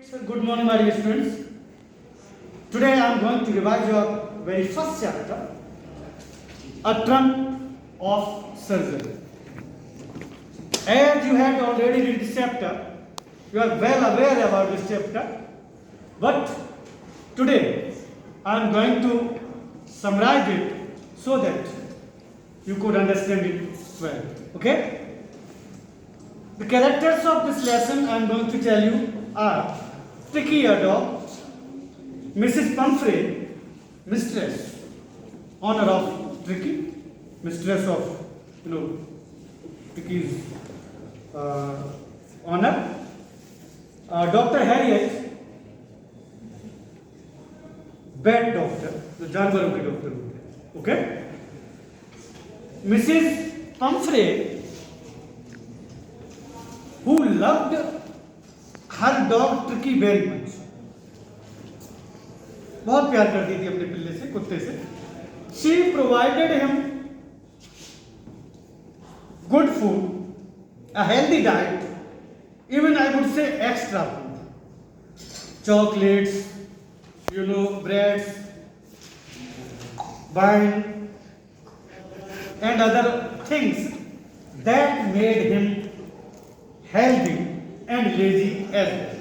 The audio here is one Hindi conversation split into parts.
So, good morning, my dear students. Today I am going to revise your very first chapter, a term of surgery. As you had already read this chapter, you are well aware about this chapter, but today I am going to summarize it so that you could understand it well. Okay? The characters of this lesson I am going to tell you are Tricky a dog, Mrs. Pumphrey, mistress, honor of Tricky, mistress of Tricky's honor, Dr. Harriet, bad doctor, the जानवरों के डॉक्टर होते हैं, okay? Mrs. Pumphrey, who loved her dog Tricky very much, बहुत प्यार करती थी अपने पिल्ले से, कुत्ते से. She provided him good food, a healthy diet, even I would say extra food, chocolates, breads, wine, and other things that made him healthy and lazy as well.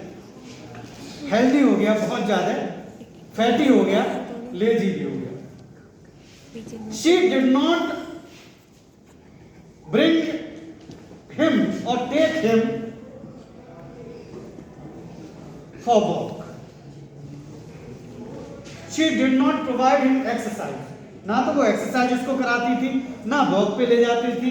Healthy हो गया बहुत ज़्यादा, फैटी हो गया, लेजी भी हो गया. She did not bring him or take him for walk. She did not provide him exercise. ना तो वो एक्सरसाइज उसको कराती थी, ना वॉक पे ले जाती थी.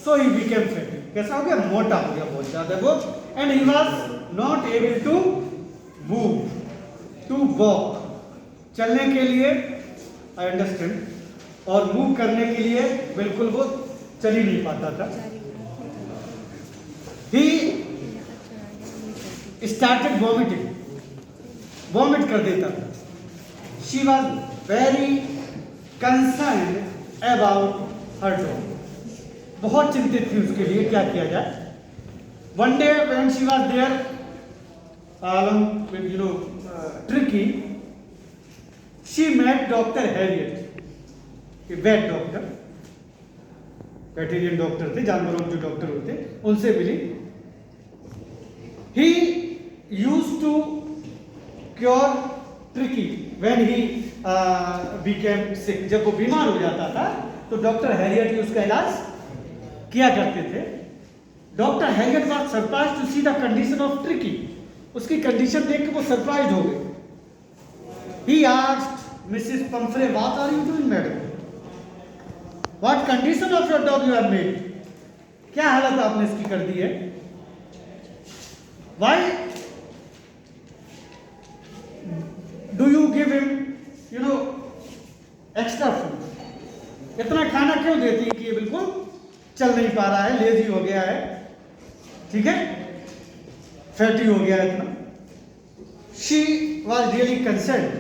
So he became fatty. कैसा हो गया? मोटा हो गया बहुत ज़्यादा वो. And he was not able to move, to walk. चलने के लिए I understand, और मूव करने के लिए बिल्कुल वो चल ही नहीं पाता था. He started vomiting, vomit कर देता था. She was very concerned about her dog. बहुत चिंतित थी उसके लिए, क्या किया जाए. One day when she was there along with Tricky, she met Dr. Harriet, a vet doctor, veteran doctor थे, जानवरों के जो डॉक्टर होते, उनसे मिली. He used to cure Tricky when he became sick. जब वो बीमार हो जाता था तो डॉक्टर हैरियट ही उसका इलाज किया करते थे. Doctor Harriet was surprised to see the condition of Tricky. उसकी कंडीशन देख के वो सरप्राइज हो गए. He asked Mrs. Pumphrey, what are you doing, madam? What condition of your dog you have made? क्या हालत आपने इसकी कर दी है? Why do you give him extra food? इतना खाना क्यों देती है कि ये बिल्कुल चल नहीं पा रहा है, लेजी हो गया है, ठीक है, फैटी हो गया है इतना. She was really concerned,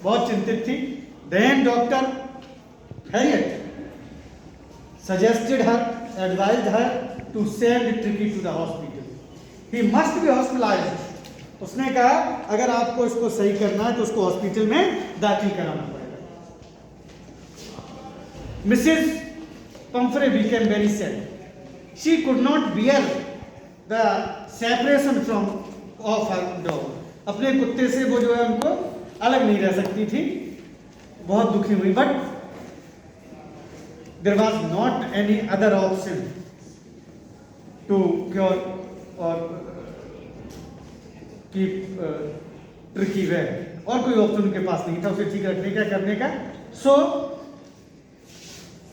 बहुत चिंतित थी. Then Dr. Harriet suggested her, advised her to send Tricky to the hospital. He must be hospitalized. उसने कहा अगर आपको इसको सही करना है तो उसको हॉस्पिटल में दाखिल कराना पड़ेगा. Mrs. Pumphrey became very sad. She could not bear the separation of her dog. अपने कुत्ते से वो जो है उनको अलग नहीं रह सकती थी, बहुत दुखी हुई. But there was not any other option to cure or keep Tricky well. और कोई ऑप्शन उनके पास नहीं था उसे ठीक रखने का, करने का. So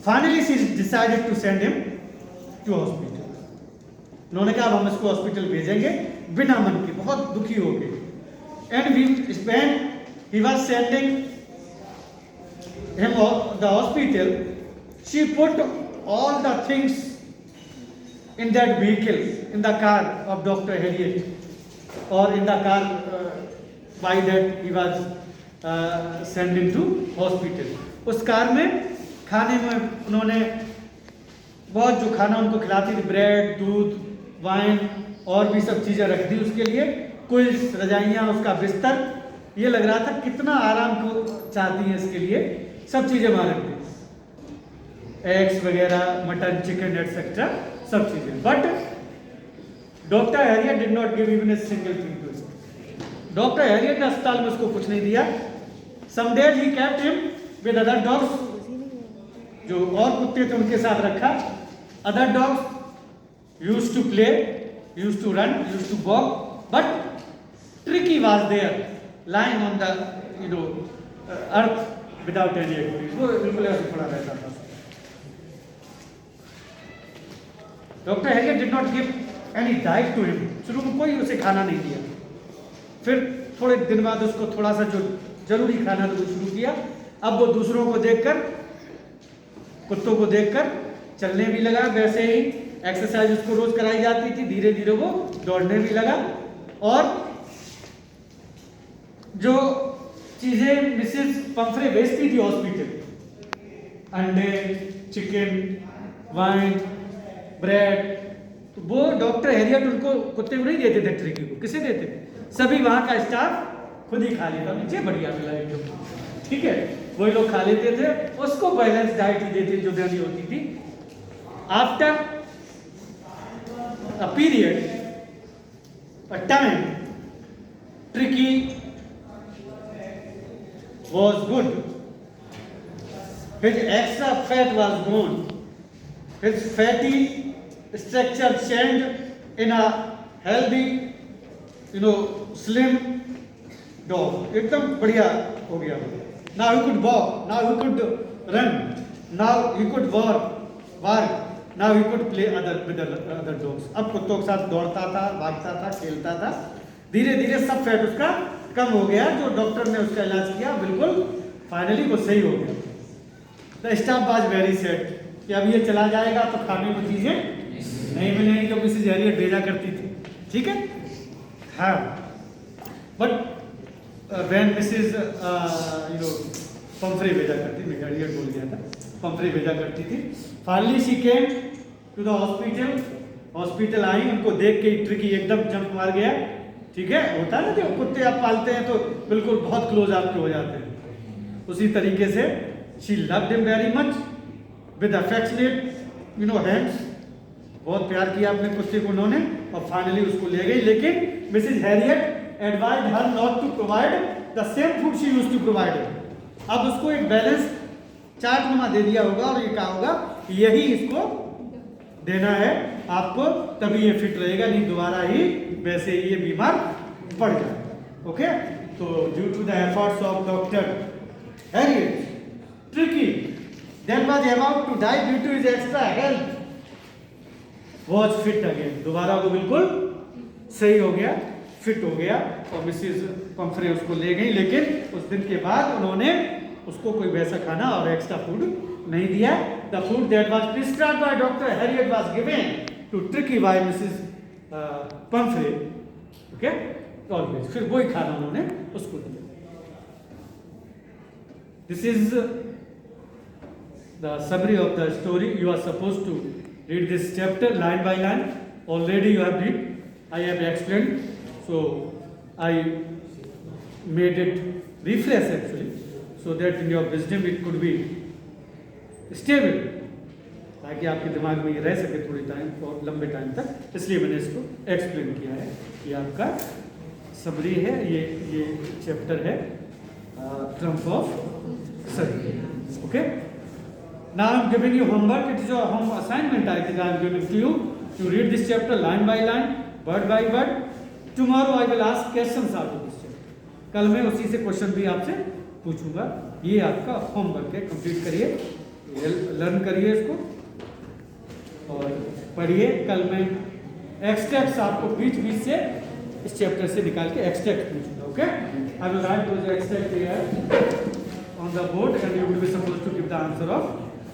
finally she decided to send him to hospital. उन्होंने कहा हम इसको हॉस्पिटल भेजेंगे, बिना मन के, बहुत दुखी हो गए. And when he was sending him to the hospital, she put all the things in that vehicle, in the car of Dr. Harriet, or in the car by that he was sending to hospital. उस कार में खाने में उन्होंने बहुत जो खाना उनको खिलाती थी, ब्रेड, दूध, वाइन और भी सब चीज़ें रख दी उसके लिए, कुछ रजाइयाँ, उसका बिस्तर, ये लग रहा था कितना आराम को चाहती है इसके लिए, सब चीज़ें वहाँ रख दी, एग्स वगैरह, मटन, चिकन एटसेट्रा, सब चीज़ें। But doctor Herriot did not give even a single thing to him. Doctor Herriot ने अस्पताल में उसको कुछ नहीं दिया। सम डेज ही kept him with other dogs, जो और कुत्ते थे उनके साथ रखा। Other dogs used to play, used to run, used to walk, but Tricki was there lying on the earth without any activity. वो बिल्कुल ऐसे पड़ा रहता था। Doctor Herriot did not give any diet to him. शुरू में कोई उसे खाना नहीं दिया। फिर थोड़े दिन बाद उसको थोड़ा सा जो जरूरी खाना था वो शुरू किया। अब वो दूसरों को देखकर, कुत्तों को देखकर चलने भी लगा। वैसे ही एक्सरसाइज उसको रोज कराई जाती थी, धीरे धीरे वो दौड़ने भी लगा। और जो चीजें मिसेस पंफ्रे बेचती थी हॉस्पिटल, अंडे, चिकन, वाइन, ब्रेड, तो वो डॉक्टर हैरियट उनको, कुत्ते को नहीं देते थे, ट्रिकी को किसे देते थे? सभी वहां का स्टाफ खुद ही खा लेता, नीचे बढ़िया मिला एकदम, ठीक है, वही लोग खा लेते थे। उसको बैलेंस डाइट ही देते जो देनी होती थी। After a period, a time, tricky was good. His extra fat was gone. His fatty structure changed in a healthy, slim dog. एकदम बढ़िया हो गया। Now he could walk. Now he could run. Now he could walk. Now he could play with other dogs. अब कुत्तों के साथ दौड़ता था, भागता था, खेलता था। धीरे धीरे सब फैट उसका कम हो गया। जो डॉक्टर ने उसका इलाज किया बिल्कुल फाइनली वो सही हो गया। The staff was very sad कि अब ये चला जाएगा तो खाने को चीजें नहीं मिलेंगी, जो मिसेज हैरियट भेजा करती थी, ठीक है। हाँ, बट व्हेन मिसेज पंफ्रे भेजा करती, मैं हैरियट बोल गया था, पंफ्रे भेजा करती थी। Finally she came to the hospital. Hospital आई, उनको देख के ट्रिकी एकदम जंप मार गया, ठीक है। होता है ना कि कुत्ते आप पालते हैं तो बिल्कुल बहुत क्लोज आपके हो जाते हैं, उसी तरीके से she loved him very much with affectionate hands. बहुत प्यार किया अपने कुत्ते को उन्होंने, और फाइनली उसको ले गई। लेकिन Mrs Herriot advised her not to provide the same food she used to provide. अब उसको एक बैलेंस चार्ट नुमा दे दिया होगा और ये कहा होगा यही इसको देना है आपको, तभी ये फिट रहेगा, नहीं दोबारा ही वैसे ही ये बीमार पड़ जाए। ओके, तो due to the efforts of doctor Herriot, Tricki that was about to die due to his extra health was fit again. दोबारा वो बिल्कुल सही हो गया, फिट हो गया, और मिसेज पंफ्रे उसको ले गई। लेकिन उस दिन के बाद उन्होंने उसको कोई वैसा खाना और एक्स्ट्रा फूड नहीं दिया। The food that was prescribed by Dr. Harriet was given to Tricky by Mrs. Pumphrey. Okay? Always. फिर वही खाना उन्होंने उसको दिया। This is the summary of the story. You are supposed to read this chapter line by line. Already you have read. I have explained. So I made it refresh actually, so that in your wisdom it could be stable, ताकि आपके दिमाग में ये रह सके थोड़ी टाइम और लंबे टाइम तक, इसलिए मैंने इसको एक्सप्लेन किया है। ये आपका समरी है, ये चैप्टर है triumph of surgery. Okay, now I am giving you homework. It is your home assignment. I think I am giving to you to read this chapter line by line, word by word. Tomorrow I will ask questions out of this chapter. कल मैं उसी से क्वेश्चन भी आपसे पूछूंगा। ये आपका होमवर्क है, कंप्लीट करिए, लर्न करिए इसको और पढ़िए। कल मैं एक्सट्रैक्ट्स आपको बीच बीच से इस चैप्टर से निकाल के एक्सट्रैक्ट पूछूंगा। Okay, I will write those extract here on the board and you will be supposed to give the answer of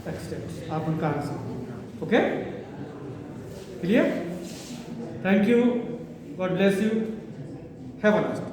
extracts. आप उनका answer, okay, clear? Thank you, God bless you, have a nice day.